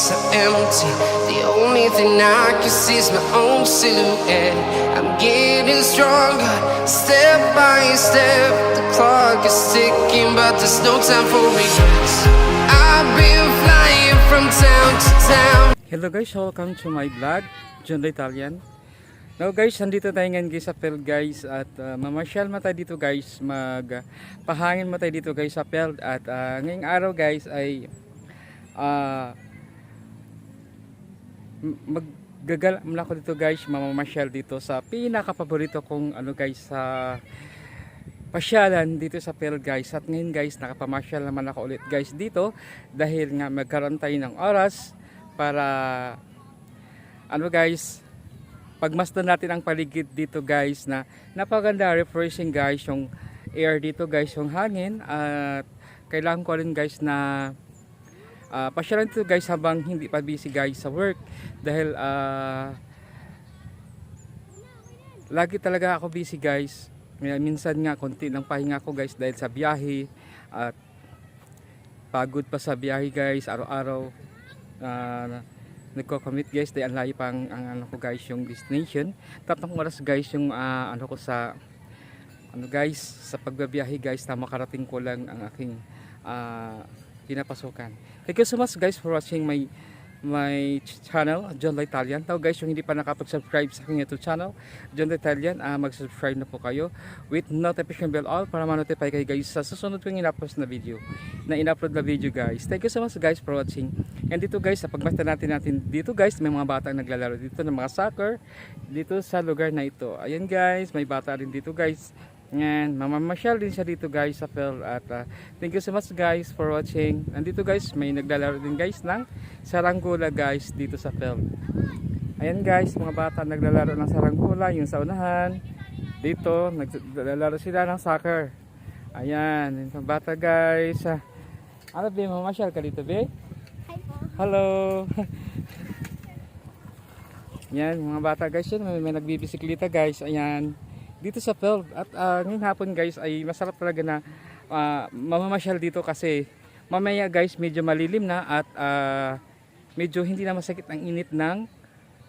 streets are empty. The only thing I can see is my own silhouette. I'm getting stronger, step by step. The clock is ticking, but there's no time for regrets. I've been flying from town to town. Hello guys, welcome to my vlog, John the Italian. Now guys, nandito tayo ngayon guys sa field guys at mamasyal mo tayo dito guys, magpahangin mo tayo dito guys sa field at ngayong araw guys ay maggagala muna ako dito guys, mamamasyal dito sa pinaka-paborito kong ano guys sa pasyalan dito sa field guys. At ngayon guys, nakapamasyal naman ako ulit guys dito dahil nga magkaroon tayo ng oras para ano guys, pagmasdan natin ang paligid dito guys na napaganda, refreshing guys yung air dito guys, yung hangin. At kailangan ko rin guys na pasyalan dito guys habang hindi pa busy guys sa work dahil lagi talaga ako busy guys. Minsan nga konti ng pahinga ko guys dahil sa biyahe at pagod pa sa biyahe guys araw-araw. Nagko-commit guys dahil ang layo pang ang ano ko guys yung destination. 3 oras guys yung ano ko sa ano guys sa pagbabiyahe guys na makarating ko lang ang aking pinapasukan. Thank you so much guys for watching my channel, John the Italian. Tao guys, yung hindi pa nakapag-subscribe sa aking YouTube channel, John the Italian, mag-subscribe na po kayo with notification bell all para ma-notify kayo guys sa susunod kong in-upload na video guys. Thank you so much guys for watching. And dito guys, sa pagmasta natin dito guys, may mga batang naglalaro dito ng mga soccer dito sa lugar na ito. Ayan guys, may bata rin dito guys. Yan, mamamasyal din siya dito guys sa field at thank you so much guys for watching. Nandito guys, may naglalaro din guys ng saranggola guys dito sa field. Ayan guys, mga bata naglalaro ng saranggola, yung sa unahan. Dito, naglalaro sila ng soccer. Ayan, yung mga bata guys. Ano ba, mamasyal ka dito be? Hi po. Hello. Yan, mga bata guys yun, may nagbibisikleta guys. Ayan, dito sa field. At ngayong hapon guys ay masarap talaga na mamamasyal dito kasi mamaya guys medyo malilim na at medyo hindi na masakit ang init ng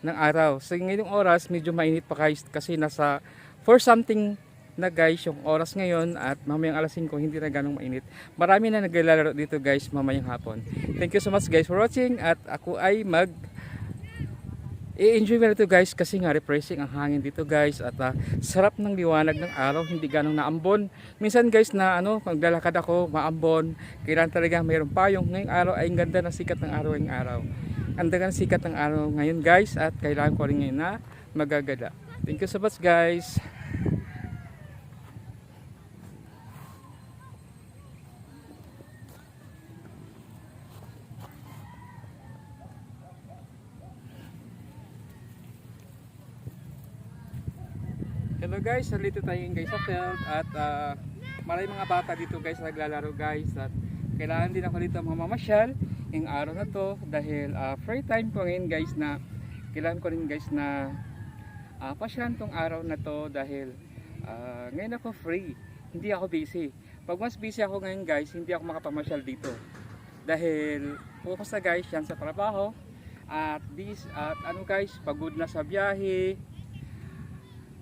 araw. So ngayong oras medyo mainit pa guys kasi nasa 4 something na guys yung oras ngayon at mamayang alas 5 hindi na ganong mainit. Marami na naglalaro dito guys mamayang hapon. Thank you so much guys for watching at ako ay i-enjoy mo ito guys kasi nga refreshing ang hangin dito guys at sarap ng liwanag ng araw, hindi ganong naambon. Minsan guys na paglalakad ako maambon, kailangan talaga mayroong payong. Ngayong araw ay ang ganda ng sikat ng araw ngayong araw. Ang ganda ng sikat ng araw ngayon guys at kailangan ko rin ngayon na magagala. Thank you so much guys. Hello guys, nandito tayo guys sa field at maraming mga bata dito guys naglalaro guys at kailangan din ako dito mamamasyal yung araw na to dahil free time ko ngayon guys na kailangan ko rin guys na pasyalan tong araw na to dahil ngayon ako free, hindi ako busy. Pag mas busy ako ngayon guys, hindi ako makapamasyal dito dahil focus na guys yan sa trabaho at ano guys, pagod na sa biyahe,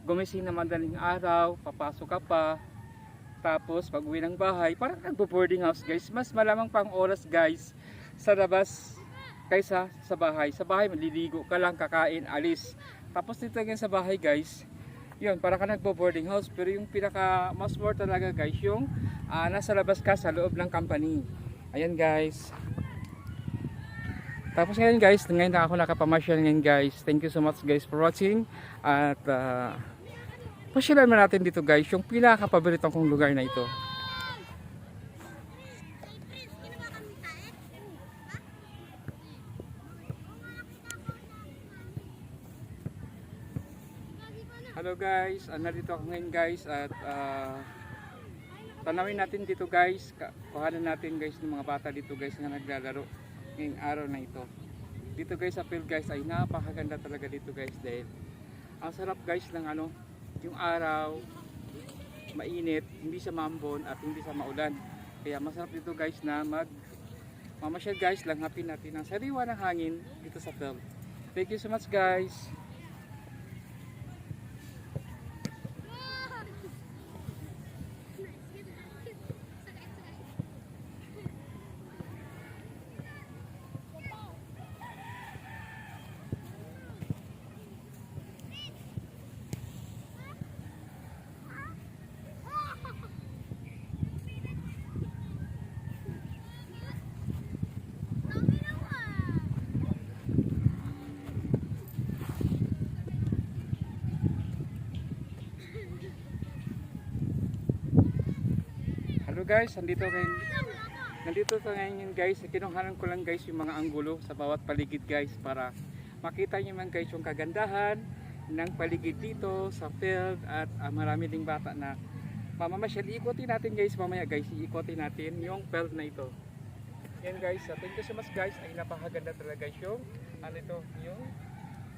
gumising na madaling araw, papasok ka pa, tapos pag uwi ng bahay, parang nagbo-boarding house guys. Mas malamang pang oras guys sa labas kaysa sa bahay. Sa bahay maliligo ka lang, kakain, alis. Tapos dito ngayon sa bahay guys, yun, parang ka nagbo-boarding house. Pero yung pinaka mas more talaga guys, yung nasa labas ka sa loob ng company. Ayan guys. Tapos ngayon guys, ngayon na ako nakapamasyal ngayon guys. Thank you so much guys for watching. At pasyalan mo natin dito guys yung pinaka-paboritong kong lugar na ito. Hello guys, nandito ako ngayon guys at tanawin natin dito guys, kuhanan natin guys ng mga bata dito guys na naglalaro ngayong araw na ito. Dito guys sa field guys ay napakaganda talaga dito guys dahil ang sarap guys ng yung araw, mainit, hindi siya maambon at hindi siya maulan. Kaya masarap dito guys na mamasyal guys, langhapin natin ang sariwa ng hangin dito sa field. Thank you so much guys. Hello guys, nandito tayo ngayon guys. Kinuhanan ko lang guys yung mga anggulo sa bawat paligid guys para makita nyo man guys yung kagandahan ng paligid dito sa field at marami ding bata na mamamasyal. Iikotin natin guys mamaya guys, iikotin natin yung field na ito. Yan guys, thank you so much guys. Ay napakaganda talaga guys yung yung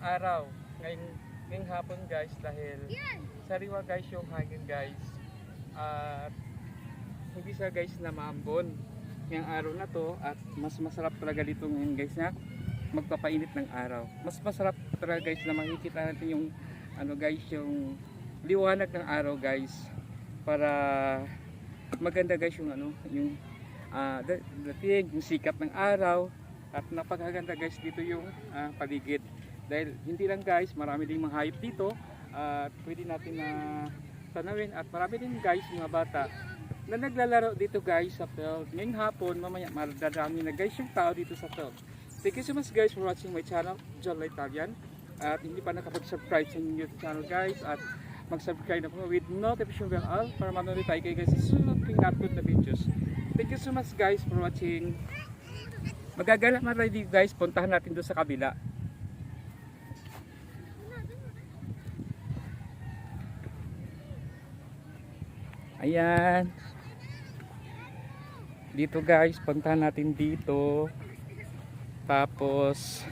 araw ngayong hapon guys dahil sariwa guys yung hangin guys. At hindi siya guys na maambon ngayong araw na to at mas masarap talaga dito ngayon guys na magpapainit ng araw. Mas masarap talaga guys na makikita natin yung guys yung liwanag ng araw guys para maganda guys yung yung yung sikat ng araw at napakaganda guys dito yung paligid dahil hindi lang guys marami ding mga hayop dito at pwede natin na tanawin at marami din guys mga bata na naglalaro dito guys sa field. Ngayong hapon, mamaya madadami na guys yung tao dito sa field. Thank you so much guys for watching my channel, John Lloyd Italian. At hindi pa nakapag-subscribe sa YouTube channel guys. At mag-subscribe na po with notification bell all para manood tayo kayo guys sa sunod ping upload na videos. Thank you so much guys for watching. Magagalak na tayo dito guys, puntahan natin doon sa kabila. Ayan. Dito guys, puntahan natin dito. Tapos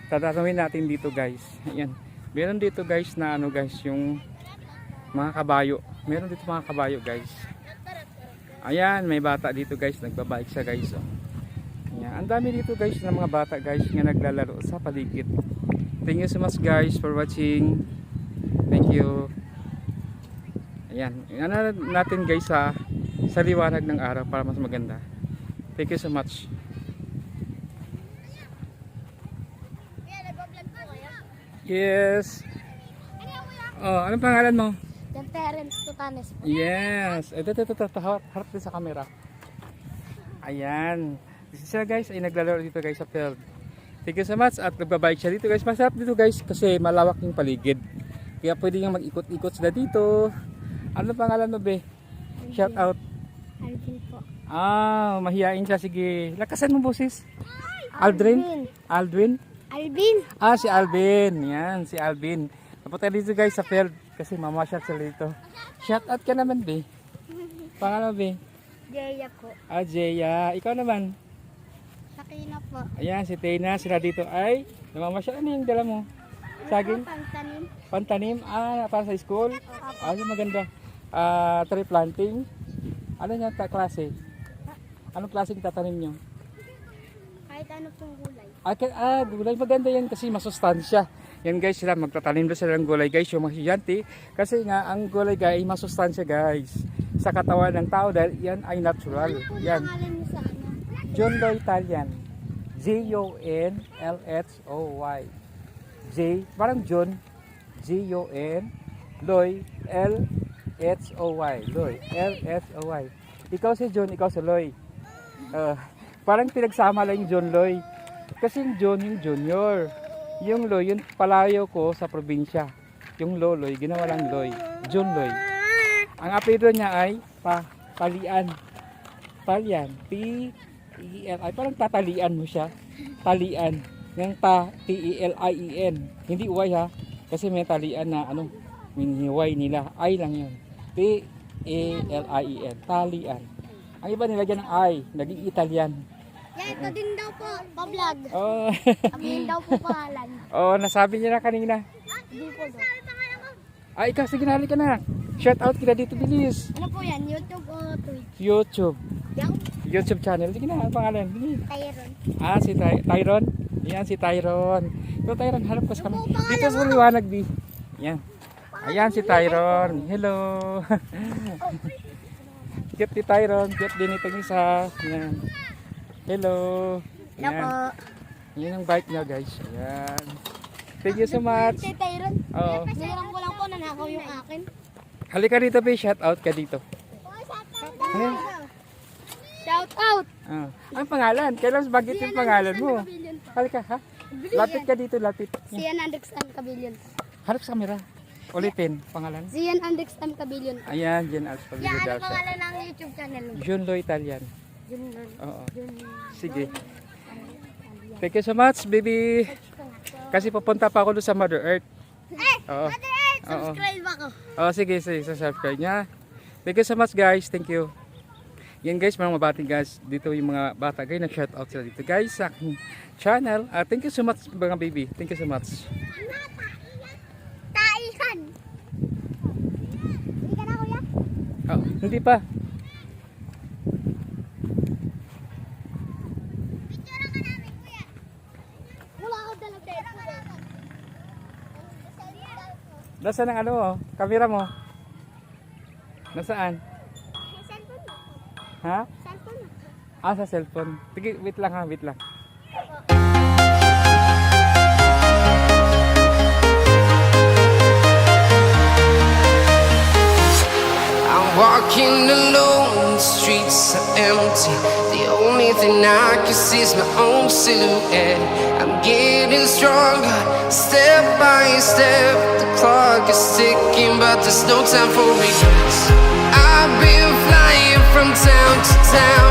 tatanungin natin dito guys. Ayan. Meron dito guys na guys yung mga kabayo. Meron dito mga kabayo guys. Ayan, may bata dito guys, nagbabike siya guys. Ayan, ang dami dito guys ng mga bata guys nga naglalaro sa paligid. Thank you so much guys for watching. Thank you. Ayan, ano natin guys sa liwanag ng araw para mas maganda. Thank you so much. Yes. Oh, anong pangalan mo? Terence Tutanes po. Yes. Ito, harap din sa camera. Ayan. Siya guys ay naglalaro dito guys sa field. Thank you so much at nagbabike siya dito guys. Masarap dito guys kasi malawak yung paligid. Kaya pwede nga mag-ikot-ikot sila dito. Ano pangalan mo be? Shout out. Alvin po. Mahihain siya. Sige. Lakasan mo boses. Aldrin? Aldwin? Alvin. Si Alvin. Yan, si Alvin. Napunta dito guys sa field kasi mamasyal sila dito. Shout out ka naman be. Pangalan be? Jeya po. Jeya. Ikaw naman? Sakina po. Ayan, si Tena. Sila dito ay namamasyal. Ano yung dala mo? Saging? Pantanim. Pantanim? Para sa school? Yung maganda. Tree planting. Ano yung klase? Anong klaseng tatanim nyo? Kahit ano pong gulay. Gulay maganda yan kasi masustansya. Yan guys, sila magtatanim doon sila ng gulay guys, yung mahiyanti. Kasi nga, ang gulay guys, masustansya guys. Sa katawan ng tao dahil yan ay natural. Ano po Yan. pangalan niyo sa ano? John Lloyd Italian. Jonlhoy. Parang John. Jon. Lloyd. Lhoy. Lhoy. Ikaw si John, ikaw si Lloyd. Parang pinagsama lang yung John Lloyd. Kasi yung John yung junior. Yung Lloyd, yung palayo ko sa probinsya. Yung Loloy, ginawa lang Lloyd. John Lloyd. Ang apelyido niya ay Talian. Talian. T-E-L-I. Parang tatalian mo siya. Talian. Yung T-E-L-I-E-N. Hindi uway ha. Kasi may talian na minihiway nila. I lang yun. T-E-L-I-E-N. Talian. Ang iba nila dyan ng I. Naging Italian. Yan, ito din daw po. Pa-vlog. Sabihin daw po pangalan. Nasabi niya na kanina. Hindi po daw. Ikaw, sige na, halika na. Shout out kita dito, bilis. Ano po yan? YouTube o Twitch? YouTube. YouTube channel. Sige na, ang pangalan? Sige. Tyron. Si Tyron. Yan, si Tyron. So, Tyron, harap ko sa kami. Dito sa liwanag, Bi. Yan. Ayan, si Tyron. Hello. Cute ni Tyron. Cute din itong isa. Yan. Hello. Hello po. Yan ang bike niya, guys. Ayan. Thank you so much. Si Tyron. Oo. Meron ko lang po nanakaw yung akin. Halika dito, Bi. Shout out ka dito. Ayan. Shout out. Ang pangalan? Kailan bagit yung pangalan mo? Halika, ha? Lapit ka dito, lapit. Yan. Sian Andrex M. Cabillion. Harap sa camera. Ulitin, pangalan. Sian Andrex M. Cabillion. Ayan, Jen Alps Yan, Pabilo ano daw siya. pangalan ng YouTube channel mo? Junlo Italian. Yun lang. Oo. Sige. Thank you so much, baby. Kasi papunta pa ako doon sa Mother Earth. Oo. Mother Earth, Oo. subscribe ako. Oh, sige, subscribe niya. Thank you so much, guys. Thank you. Yan guys, mga mabati guys. Dito yung mga bata guys, nag-shout out sila dito guys sa aking channel. Thank you so much mga baby. Thank you so much. Taihan. Hindi ka na kuya? Oh, hindi pa. Picture ka namin kuya. Wala ako dalang tepo. Nasaan ang ano mo? Camera mo? Nasaan? Cellphone mo. Ha? Cellphone mo. Sa cellphone. Sige, wait lang ha, wait lang. I'm walking alone, the streets are empty. The only thing I can see is my own silhouette. I'm getting stronger, step by step. The clock is ticking, but there's no time for regrets. I've been flying from town to town.